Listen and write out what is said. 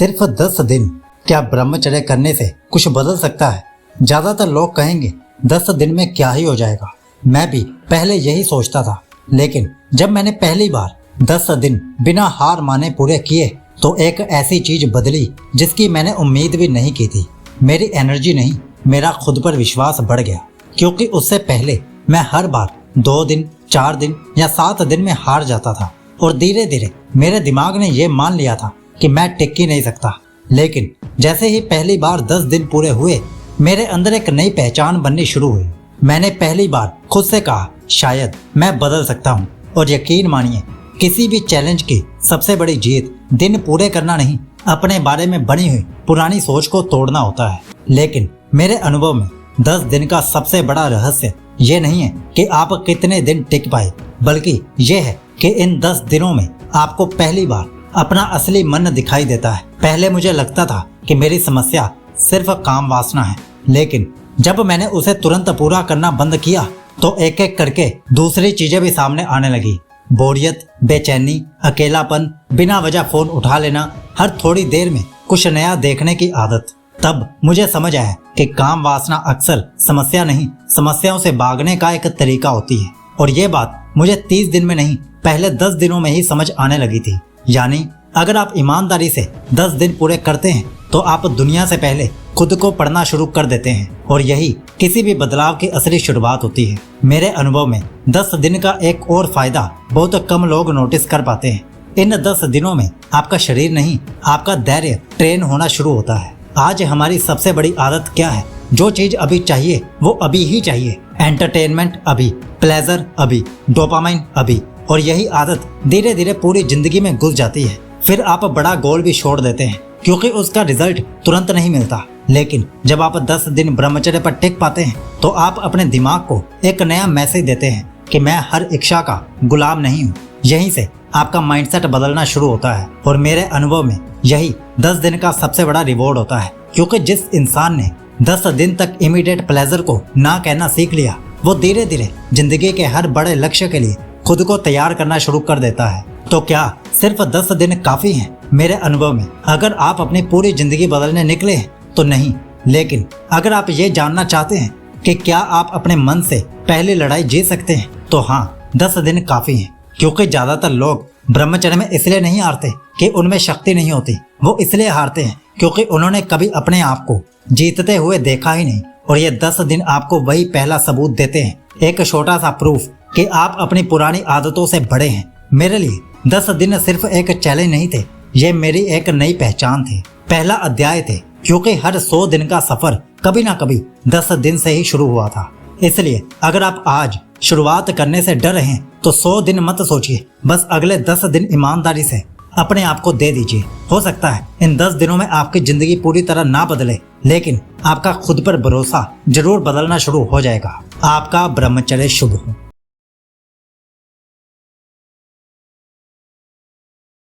सिर्फ 10 दिन क्या ब्रह्मचर्य करने से कुछ बदल सकता है? ज्यादातर लोग कहेंगे 10 दिन में क्या ही हो जाएगा। मैं भी पहले यही सोचता था, लेकिन जब मैंने पहली बार 10 दिन बिना हार माने पूरे किए तो एक ऐसी चीज बदली जिसकी मैंने उम्मीद भी नहीं की थी। मेरी एनर्जी नहीं, मेरा खुद पर विश्वास बढ़ गया, क्योंकि उससे पहले मैं हर बार 2 दिन, 4 दिन या 7 दिन में हार जाता था और धीरे धीरे मेरे दिमाग ने यह मान लिया था कि मैं टिक ही नहीं सकता। लेकिन जैसे ही पहली बार 10 दिन पूरे हुए, मेरे अंदर एक नई पहचान बननी शुरू हुई। मैंने पहली बार खुद से कहा, शायद मैं बदल सकता हूँ। और यकीन मानिए, किसी भी चैलेंज की सबसे बड़ी जीत दिन पूरे करना नहीं, अपने बारे में बनी हुई पुरानी सोच को तोड़ना होता है। लेकिन मेरे अनुभव में 10 दिन का सबसे बड़ा रहस्य ये नहीं है कि आप कितने दिन टिक पाए, बल्कि ये है कि इन 10 दिनों में आपको पहली बार अपना असली मन दिखाई देता है। पहले मुझे लगता था कि मेरी समस्या सिर्फ काम वासना है, लेकिन जब मैंने उसे तुरंत पूरा करना बंद किया तो एक एक करके दूसरी चीजें भी सामने आने लगी। बोरियत, बेचैनी, अकेलापन, बिना वजह फोन उठा लेना, हर थोड़ी देर में कुछ नया देखने की आदत। तब मुझे समझ आया कि काम वासना अक्सर समस्या नहीं, समस्याओं से भागने का एक तरीका होती है। और ये बात मुझे 30 दिन में नहीं, पहले 10 दिनों में ही समझ आने लगी थी। यानी अगर आप ईमानदारी से 10 दिन पूरे करते हैं तो आप दुनिया से पहले खुद को पढ़ना शुरू कर देते हैं, और यही किसी भी बदलाव की असली शुरुआत होती है। मेरे अनुभव में 10 दिन का एक और फायदा बहुत कम लोग नोटिस कर पाते हैं। इन 10 दिनों में आपका शरीर नहीं, आपका धैर्य ट्रेन होना शुरू होता है। आज हमारी सबसे बड़ी आदत क्या है? जो चीज अभी चाहिए वो अभी ही चाहिए। एंटरटेनमेंट अभी, प्लेजर अभी, डोपामाइन अभी। और यही आदत धीरे धीरे पूरी जिंदगी में घुस जाती है। फिर आप बड़ा गोल भी छोड़ देते हैं, क्योंकि उसका रिजल्ट तुरंत नहीं मिलता। लेकिन जब आप 10 दिन ब्रह्मचर्य पर टिक पाते हैं तो आप अपने दिमाग को एक नया मैसेज देते हैं कि मैं हर इच्छा का गुलाम नहीं हूँ। यहीं से आपका माइंडसेट बदलना शुरू होता है। और मेरे अनुभव में यही 10 दिन का सबसे बड़ा रिवॉर्ड होता है, क्योंकि जिस इंसान ने 10 दिन तक इमीडिएट प्लेजर को ना कहना सीख लिया, वो धीरे धीरे जिंदगी के हर बड़े लक्ष्य के लिए खुद को तैयार करना शुरू कर देता है। तो क्या सिर्फ 10 दिन काफी हैं? मेरे अनुभव में अगर आप अपनी पूरी जिंदगी बदलने निकले हैं तो नहीं, लेकिन अगर आप ये जानना चाहते हैं कि क्या आप अपने मन से पहली लड़ाई जीत सकते हैं, तो हाँ, 10 दिन काफी हैं। क्योंकि ज्यादातर लोग ब्रह्मचर्य में इसलिए नहीं हारते कि उनमें शक्ति नहीं होती, वो इसलिए हारते हैं क्योंकि उन्होंने कभी अपने आप को जीतते हुए देखा ही नहीं। और ये 10 दिन आपको वही पहला सबूत देते हैं, एक छोटा सा प्रूफ कि आप अपनी पुरानी आदतों से बड़े हैं। मेरे लिए 10 दिन सिर्फ एक चैलेंज नहीं थे, ये मेरी एक नई पहचान थी, पहला अध्याय थे। क्योंकि हर 100 दिन का सफर कभी ना कभी 10 दिन से ही शुरू हुआ था। इसलिए अगर आप आज शुरुआत करने से डर रहे हैं तो 100 दिन मत सोचिए, बस अगले 10 दिन ईमानदारी से अपने आप को दे दीजिए। हो सकता है इन 10 दिनों में आपकी जिंदगी पूरी तरह ना बदले, लेकिन आपका खुद पर भरोसा जरूर बदलना शुरू हो जाएगा। आपका ब्रह्मचर्य शुभ हो।